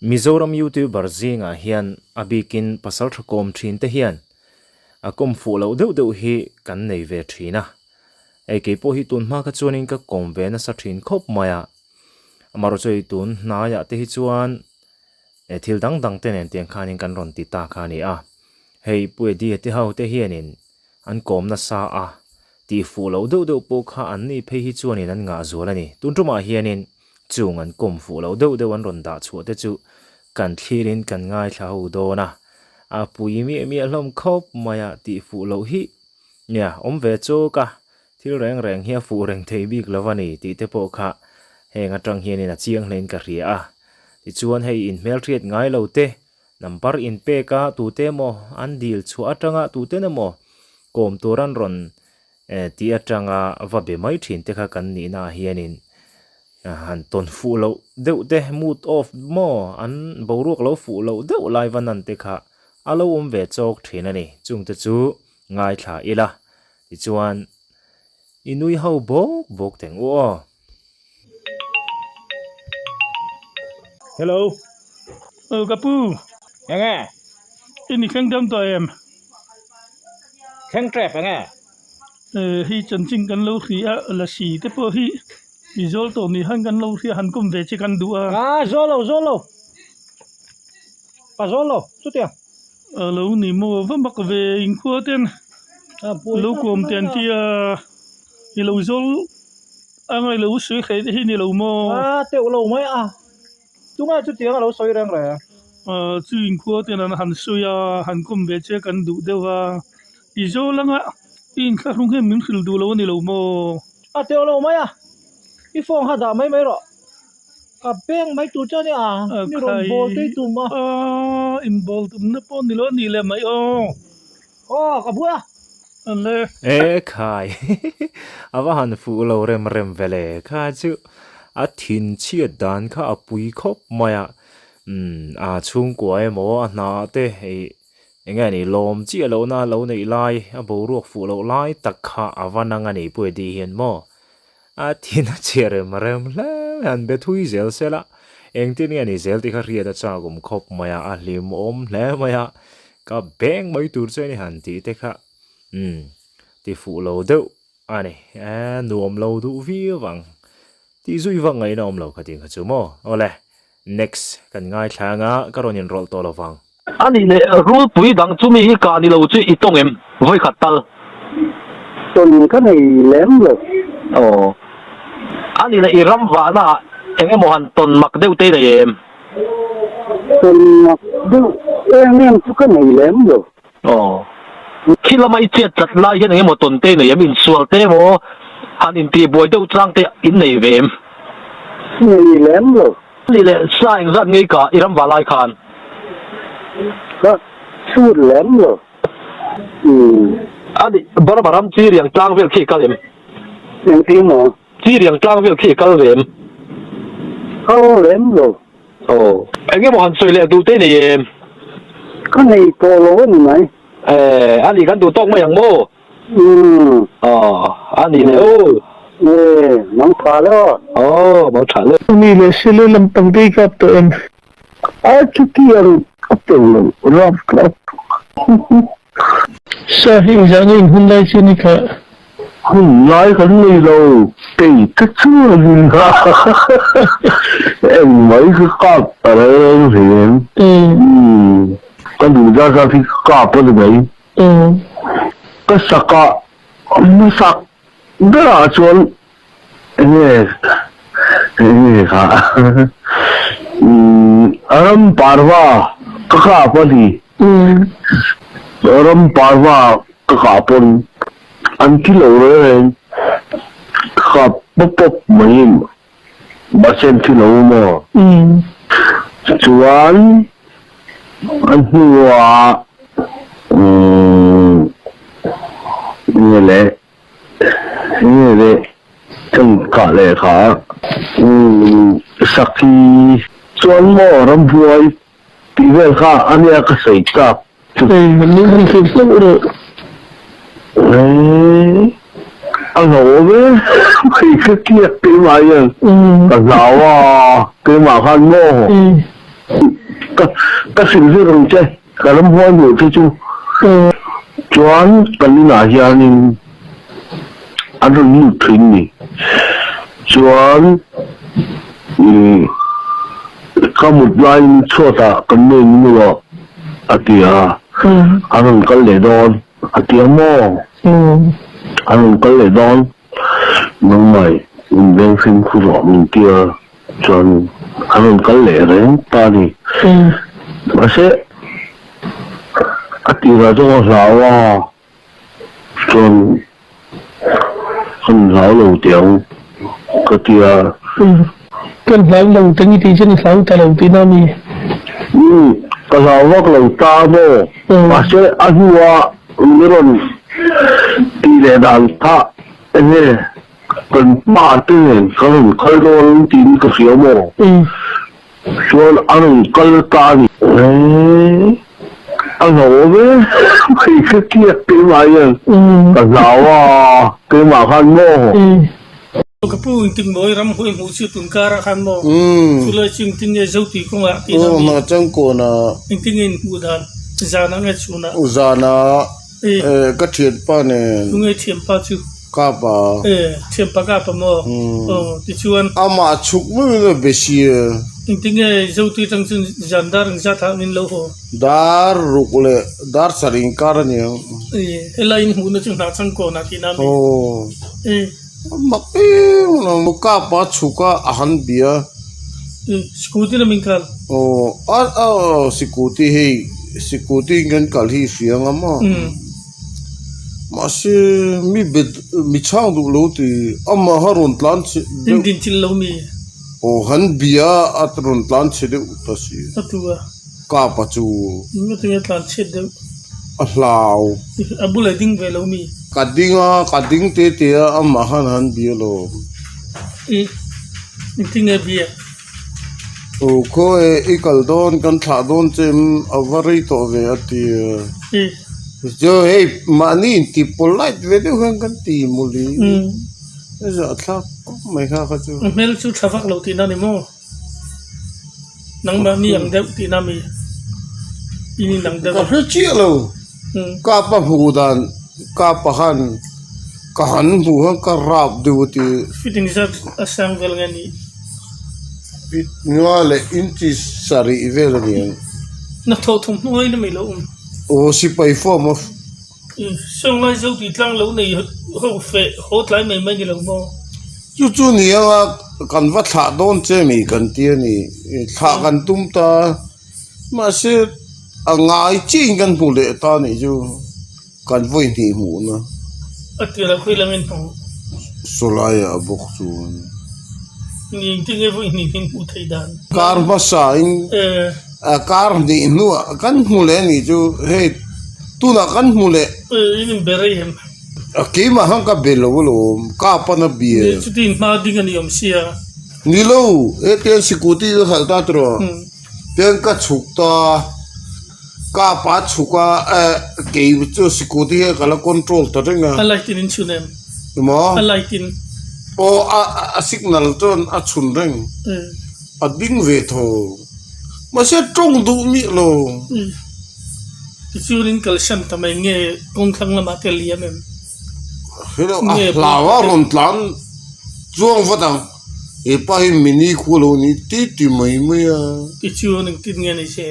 Mizoram YouTuber zinga hian abikin pasal thakom thin te hian akom fu lo deuh hi kan nei ve thina ei ke po hi tun ma ka chuanin ka kom ve na sa thin khop maya amaro choi tun na ya te hi chuan thil dang dang te nen tiang khanin kan ron ti ta khani a hei pui di ti hau te hianin an kom na sa a ti fu lo deuh po kha an ni phei hi chuanin an nga zualani tun tuma hianin chung an kom fu lo deuh an ron da chu te chu kan thirin kan ngai thlau do na a pui mi hlom khop maya ti fu lo hi nya om ve chu ka thil reng hi fu reng thei bik lawani ti te po kha heng atang hianin a chiang hlen ka ria a ti chuan hei in mel thiet ngai lo te number in pe ka tu te mo an dil chu atanga tu te na mo kom turan ron ti atanga va be mai thin te kha kan ni na hianin han ton fu lo deuh te mood off mo an boruak lo fu lo deuh lai vanan te kha alo ve chok thin ani chung te chu ngai thla ila ti chuan inui ho bok teng o Hello. Kapu. Nghe. Ini khang dam to em. Khang trẹp nghe. Hi chân ching kan lo khi là si te po hi. Result to ni han kan lo khi han kum ve che kan du a. Zolo. Pa zolo. Chút tiền. Lo ni mo va mak ve in kho ten. Lo kom ten ti hi lo zol. Ang lo sui khai hi ni lo mo. Tiểu lâu mấy à. Chúng ta chút tiếng là lâu soi răng rồi. Chu in kho ten an han sui han kum ve che kan du de wa. Result lang a. In kha rung he min khil du lo ni lo mo. Tiểu lâu mấy à. Cái phong hạt đã mấy rồi. Cả beng mấy tụ cho nè à. Ni rồi bò tây tụ mà. In bol tum na po ni lo ni le mai Cả bữa. Le. khai ava han fu lo rem vele kha chu a thin chi dan kha apui khop maya a chung kwai mo a na te ei enga ni lom chi lo na lo nei lai a bo ruak fu lo lai tak kha awananga ni pui di hian mo a thin a cherem rem le han be thui zel sela eng tin nge ni zel ti kha ria da cha gum khop maya a lim om le maya ka beng mai tur che ni han ti te kha ti fu lo deuh ani nuam lo du vi wang ti zui wang ngai nom lo khating kha chu mo ole next kan ngai thanga karonin rol to lo wang ani le rul pui dang chumi hi ka ni lo chu itong em voi khatal ton cái này lém rồi ani le iram wa na enge mo han ton mak deu te le em ton mặc đâu em cái này lém rồi khila mai chet chat lai hian enge mo ton te ne em in sual te mo han in ti boy deu trang te in nei ve em này lém rồi ani le sa eng zat ngei ka iram wa lai khan đó suốt lém rồi ani baram chi riang tlang vel khi kal em em tiếng mà chi riang tlang vel khi kal ve em không lém rồi enge mo han soi le du te ne em cái này to lố này mày ani kan du tok ma yang mo ani le nóng phá đó mo tha le Ni le sele lam tang dei kap to em. chút tiền cấp tiền rồi cấp Sa hin jang in hun lai chi ni kha. không nói cái này đâu tỷ cái chưa gì cả em mấy cái cọp ở đây thì em con đủ ra thì cọp ở đây cái sạc cọp nó sạc rất là chuẩn nghe hả aram parva cái cọp gì aram parva cái cọp anh kilo rồi khắp bốc mấy ba sen kilo mà chuan anh hùa nghe lẽ chẳng cả lẽ khá saki chuan mò ram vuai tí về khá anh em cái sấy cặp Mình ni han khim lo rồi. Ăn hổ với cái kia cái mà vậy, cái giáo à, cái mà khăn ngô, các sự việc đồng chơi cả lâm hoa nhiều thế chú choán cần đi nào giờ nên anh rồi nhiều thuyền nè choán có một vài chỗ ta cần nên như là anh rồi cần lấy đòn mò anh rồi cần lấy đòn nhưng mà mình đang sinh khu rõ mình kia choán anh rồi cần lấy đấy ta đi mà sẽ là cho giáo à cho con giáo đầu tiên cái tia con giáo đầu tiên thì chân giáo ta đầu tiên nào mi cái giáo vác đầu ta đó mà sẽ ăn hoa người tỷ lệ đàn ta anh ấy cần ba tiền còn khơi đồ tin cái phiếu mò cho anh cái ta đi anh hổ với cái kia cái mà vậy cái giáo à cái mà khăn mò cái phụ huynh tình bồi ram huệ ngũ siêu tuần cara khăn mò cho lời chim tin nghe dâu tí không ạ tí nào mà trong cổ na anh tin nghe mù đàn già năng nghe chú na già na cái chuyện pa này đúng nghe thiểm pa chú cả pa thiểm pa cả pa mò tí chú anh mà chụp mới là bế xì anh tin nghe dâu tí trong chân giàn đa rừng ra thảo nên lâu hồ dar rukule dar saring cara nhiều là in hú nó chừng nào trong cổ na tí nào mà nó một cả pa chụp cả han bia scooty là mình cần security ngân cả hi phiền lắm mà sẽ mi chang du lâu thì mà harun plan tin tin chín lâu mi han bia atron plan sẽ được tasi atua cả pa chu mình có thể plan chết được lao abu lại đinh về lâu mi kading te mà han bia lo mình tin nghe bia ko ikal don kan tha don chem avari to ve ati jo hey mani ti polite ve de hang kan ti muli ja tha mai kha kha chu mel chu thafak lo ti na ni mo nang ba ni am deu ti na mi ini nang deu ka chi lo ka pa hudan ka pa han ka han bu han ka rap de ti fitting zat asang vel ngani nuale inti sari ve la ni na tho thum noi na mi lo o si pai form of song lai dâu thì tăng lâu này hậu phệ hốt lại mấy cái lâu mò chu ni anga kan va tha don che mi kan tia ni tha kan tum ta ma se angai ching kan pu le ta ni chu kan voi ni mu na atira khui la men phong solaya bok chu ni ting e voi ni pin pu thai dan kar ma sa in kar ni nu kan mu le ni chu he tu na kan mu le ini bere hem ki ma hang ka belo lo ka pa na bi chu tin ma ding ani om sia ni lo e ten security hal ta tro ten ka chuk ta ka pa chuka ke chu security ka la control ta renga alai tin in chunem mo alai tin o a signal ton a chun reng a ding ve tho ma se trong du mi lo chu rin kal shan ta mai nge kong thang la ma te liam em hello a lawa ron tlan chuang vatang e pa hi mini khulo ni ti mai mai a chu ning tin nge nei se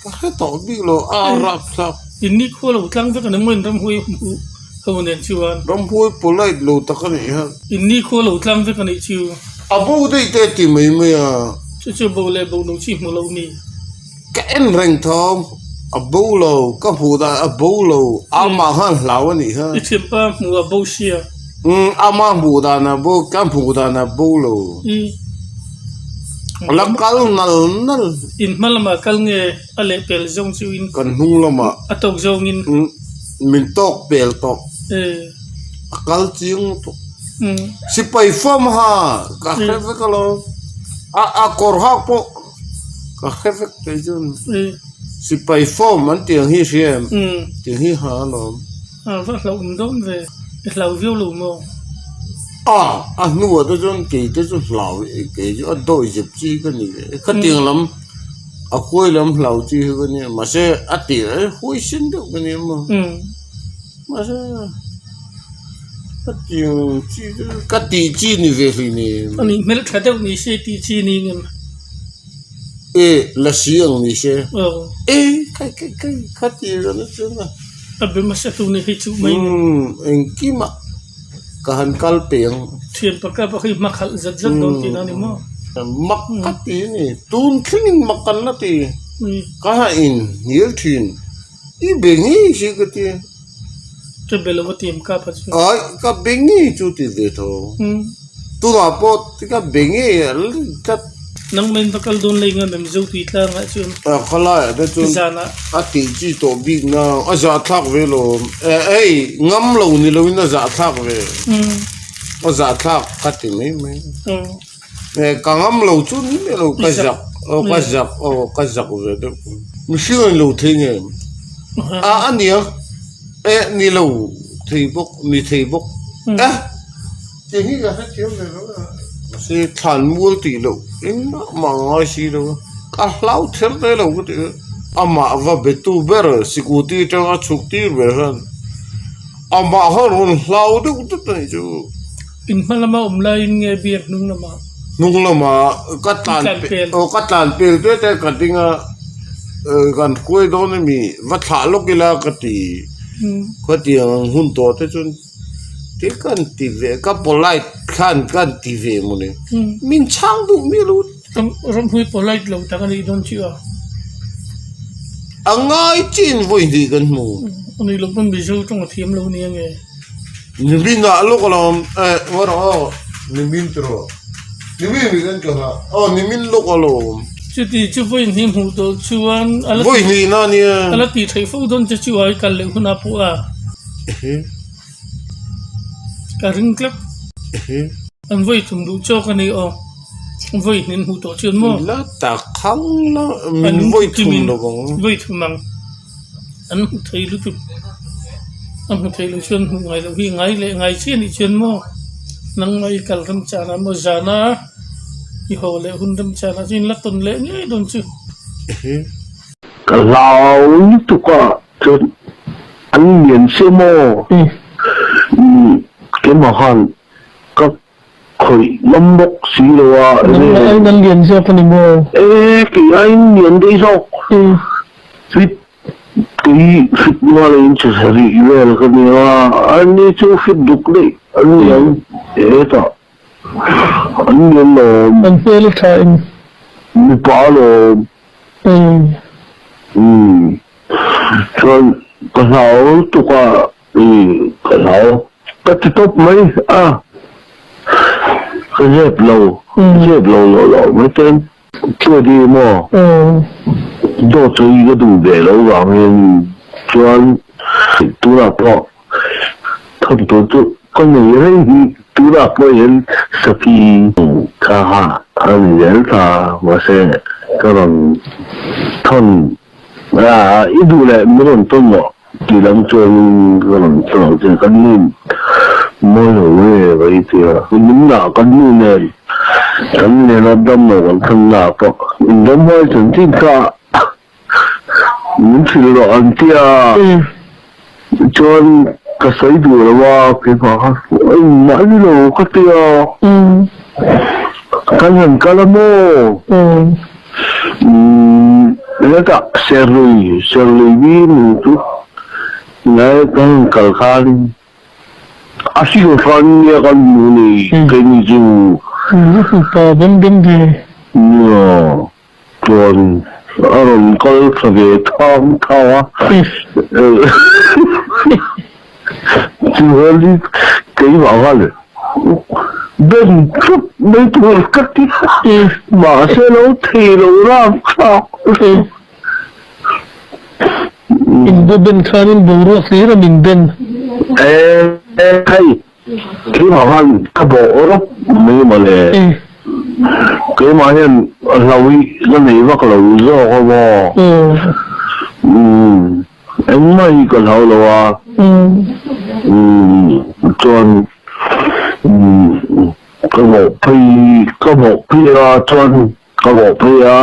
ka he to bi lo a rap sa ini kho lo tlang ta kan mon ram hui ho nen chuan ram hoi polite lo ta ka ni ha ini kho lo tlang ta kan ni chu a bo de te ti mai mai a chu bo le bo no chi mo lo ni ka en reng thom a bo lo ka hu da a bo lo a ma han law ni ha i chim pa mu a bo sia a ma bu da na bo ka bu da na bo lo la kal nal in malama kal nge ale pel zong chu in kan hung lo ma atok zong in min tok pel tok kal chiang to si pai fam ha ka kheve ka lo a kor ha po ka kheve te jun si pai fam an tiang hi siem tiang hi ha lo va lo don ve lo viu lo mo nu to jun ke te jun lao ke ju a doi jip chi ka ni ka tiang lam คุยลำเหล่าจีกันเนี่ยมาเสียอติคุยสินเดียวกันเนี่ยมาเสียก็ตีจีนี่เวลีนี่อันนี้ไม่รู้ถ้าเดี๋ยวนี้เสียตีจีนี่เงินละเสียงนี่เสียใครขัดตีกันนะจ๊ะนะเป็นมาเสียตัวนี้ให้จุไม่เองกี่มาการคัลเปียงเทียนปากกาปากมาขัดจัดโดนตีนั่นนี่มั้งมักขัดตีนี่ตูนขึ้นมักกันนะตีก็หาอินเยอะทีนอีเบงีสิกตีจะเบลว่าทีมกับปัจจุบันก็เบงีจุดที่เด็ดโตตัวน่ะพอที่ก็เบงีก็นั่งเป็นตะกัลโดนเลยเงินแบบจะตีตาง่ายจุนขลายแต่จุนอาทิตย์จีโตบิ๊กนะอาจจะทักเวลงำเรานี่เราเนี่ยจะทักเวอาจจะทักกัดที่ไม่กังำเราจุนนี่เราก็จับก็จับเวลไม่ใช่เราเที่ยงอันนี้นี่เราที่บุกนี่ที่บุกจริงๆก็ให้เที่ยวเลยนะสิทันมูลตีเรามังอาชีเราก็เล่าเท่าไรเราก็ได้มาว่าเบตูเบอร์สิกูตีจังอาชุกตีเบอร์มาฮารุนเล่าดูก็ได้จูอินมาละมาไลน์เงี้ยเบียกนุ่งละมาก็ตันเปลี่ยนด้วยแต่กันติงกันคุยโดนมีวัดถาลกิลากตีก็ตีหุ่นโตแต่จนที่กันทีวีก็ปลายกันทีวีมันเนี่ยมินช่างดูไม่รู้รำพูดปลายเราแต่กันอีโดนเชื่อง่ายจีนวุ่นดีกันมั้งอันนี้เราเป็นบิจูตรงทีมเราเนี่ยไงนี่บินน่ะลูกเราว่าเรานี่บินตัวนี่บินมีกันจ้ะนี่บินลูกเราจุดที่จุดวุ่นที่หูตัวชวนวุ่นนี่นั่นเนี่ยอะไรที่ไทยฟูดอนจะช่วยกันเลยคุณอาปัวการิงคลับอันไว้ถึงดูโจกันนี่ไว้เน้นหูตัวเชื่อมั้งแล้วแต่ครั้งละมันไว้ถึงหรอกไว้ถึงมั้งอันไทยรู้จุดอันไทยรู้เชื่อหูไงเราพี่ไงเลยไงเชื่อนี่เชื่อมั้งนั่งไงกัลรำจานะโมจานะยี่ห้อเลยหุ่นรำจานะจินละตุนเลยนี่โดนชื่อก็เราตุกะจนอันเรียนเชื่อมั้งเก็บมาหันก็เคยล้มบกสีเลยว่านั่นเรียนเสียคนนี้มั้งกี่ไอ้เรียนได้สอกฟิตมาเลยจะสรีเวลกันเนี่ยว่าอันนี้จะฟิตดุกเลยอันนี้ยังต่ออันนี้ยังมันเฟลทายมีปลาเลยส่วนก็เราตุกะก็เราก็จะตบไหมก็เจ็บเราไม่เต็มช่วยดีมั้งโดนใจก็ดูเบลล์ว่ามันชวนตัวละพอทำตัวก็ไม่เรื่องตัวละพอเห็นสักทีข้าอันนี้ถ้าว่าเสร็จก็ต้องทนอีดูแลไม่ต้องทนหรอกที่หลังจนก็ต้องเจอกันนี่ไม่รู้ว่าอะไรที่คุณนึกหน้ากันนี่เนี่ยฉันเนี่ยเราดำมาวันข้างหน้าก็ดำมาจนที่ก็มันคือเราอันที่จนก็ใส่ดูแล้วว่าคือพอไม่รู้ก็ที่กันเห็นกันละโม่แล้วก็เซรุยวินทุกแล้วก็กัลคาริasyik orang ni akan ni kini tu problem dia ya tuan orang kalau sebagai tahu jual ni kaya mahal dan betul ketika masa lalu terlalu ramah Indo ben kanin buruk sih ramiden hay cái mà han cái bộ đó mấy mà lệ cái mà hiện lâu cái này bắt đầu do cái bộ em mấy cái lâu rồi chọn cái bộ phi chọn ก็บอกไปอ่ะ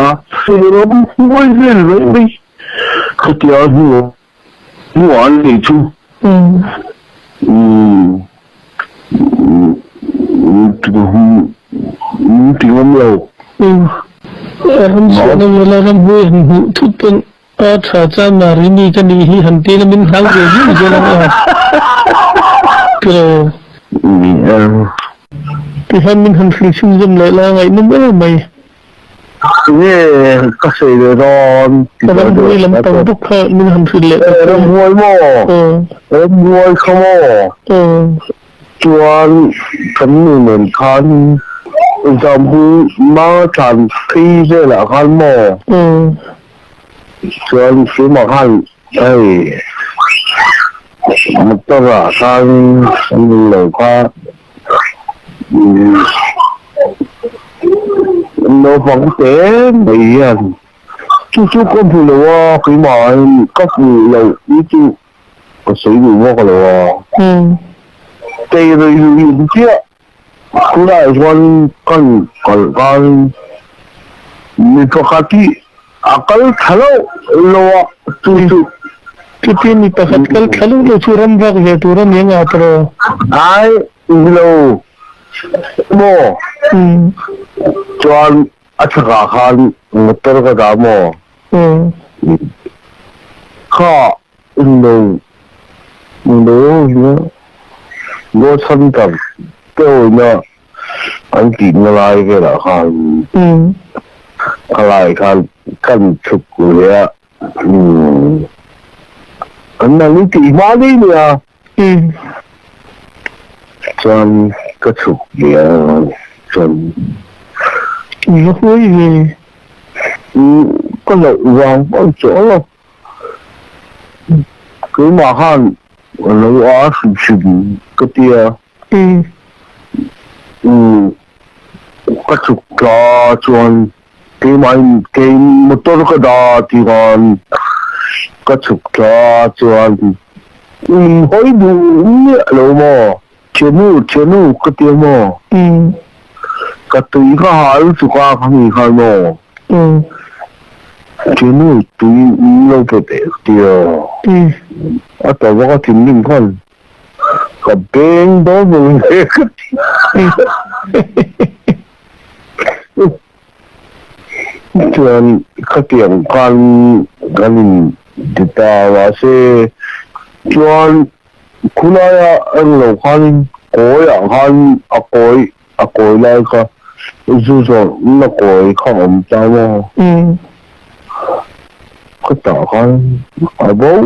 เราไม่เล่นเลยไม่เขาเดียวหัวเลยชูถึงเราRamzan wala rambuy tupan at sa marini kanihi hanti na min hawde di jalan ah. Pero Tuhan min han filsum lại là ngày nó mới mày. Yeah, kasi ron. Rambuy lam tang bukha min han fil lại. Rambuy mo. Rambuy ka mo. Tuan kami men kan example ma chan khi thế là kan mo. Tuan si ma kan ay matara kan lo ka nó vẫn thế bị chú con phụ lúa khi mà có phụ lúa ý chú có sử dụng mua cái lúa cây rồi dùng chưa cũng là con mình có khát đi akal thalo lúa chú Kita ni pakat kal kalau lo curam bag ya turam yang apro. ai lúa mua Chuan achaka khan motor ka damo kha no go san tam to na an ki na lai ke la khan kalai khan kan chuk ya an na ni ti ma ni ya chuan ka chuk ya chuan Nó hối về có lậu vàng có chỗ đâu cứ mà han nó quá sụp cái tia có chụp cho chuan cái motor cái đó thì còn có chụp cho chuan hối đủ nhẹ lâu mà chenu cái tia mà cái túi có hai chục qua không hay mà chỉ nuôi túi lâu bề tiêu ở tại có tìm linh con cái bên đó mình chuyện cái tiền cái người ta là sẽ chuyện cũng là anh lâu con coi coi lại cái dù sao nó coi không sao mà cái tao con ở bố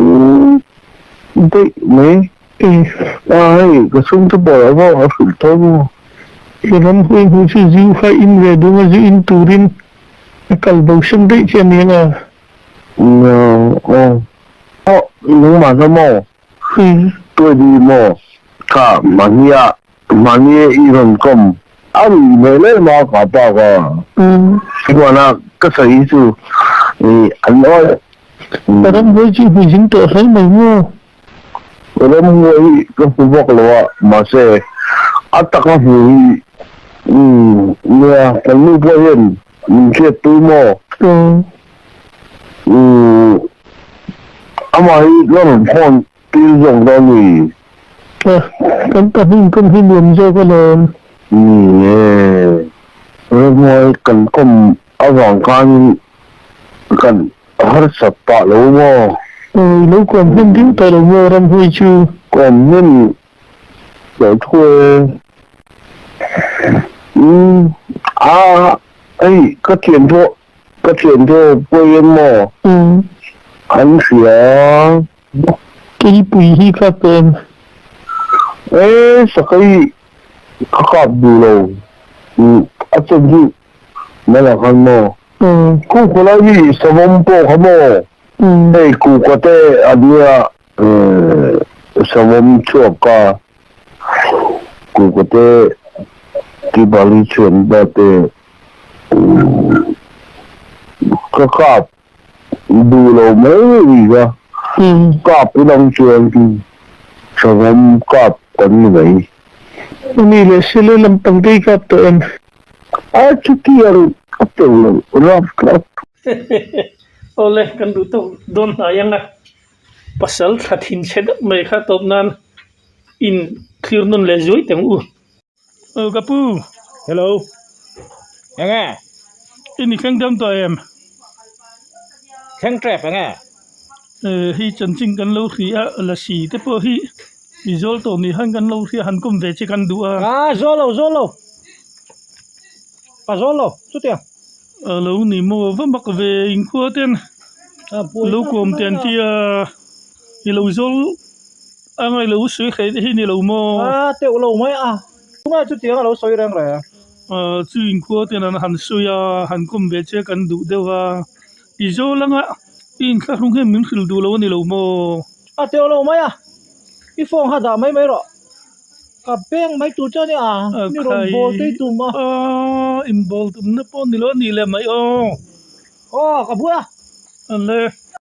đấy mấy ai cái súng thứ bảy vào ở phụ thôi mà Ram hui hui si ziu khai in về đúng là ziu in turin kal bầu sâm đấy cho nên à nhưng mà sao mà tôi đi mà cả mania iron com anh về lấy mà cả bao cả cái quan là cái sở ý chứ anh nói Ram hui chỉ hui dính tờ thấy mày mua Ram hui cái phụ bọc là mà sẽ attack cái hui nè cái lưu bơi hiện mình sẽ tu mò ama nó làm con tiêu dùng đó nhỉ kan kami kan hinom jo ko lon rồi cần cùng ở vòng cần hết sập tạ lỗ mò lâu còn hin dính tờ lồng mơ Ram hui chu còn nên để thuê ấy cái tiền thuê quên mò anh xỉa cái bụi hi ka pen sa cái khắp đủ lâu ở trong gì nên là con mò cũng có là gì sao không bỏ không mò cũng có thể anh ya sao không chụp cả cũng có thể cái bali chuyện đó thì cái khắp đủ lâu mấy gì ra cọp cái đông trường thì sao không cọp còn như vậy ni le sele lam tang dei ka to en chú kia Tulo, rough crop. Oleh kan du to don hayang na pasal thathin chedap mai kha top nan in khirnon le joi teng u kapu Hello. Nghe. ini khang dam to em Khen trẹp nghe. hi chan ching kan lo khi a la si te po hi izol to ni han kan lo khi han kum ve che kan du a Zolo. Zolo. Chút tiền. lo ni mo va mak ve in ko ten lo kom ten ti i lo zol angai lo sui khai hi ni lo mo Tiểu lâu mấy Chúng ta chút tiếng là lâu xoay đang rồi. chu in ko ten an han su ya han kum ve che kan du de wa izol anga in kha rung he min khil du lo ni lo mo Tiểu lâu mấy cái phong hà đã mấy rồi. Cả beng mấy tụ cho nè Như rồi bồ tây tụ mà. in bol tum na po ni lo ni le mai o Cả bữa. an le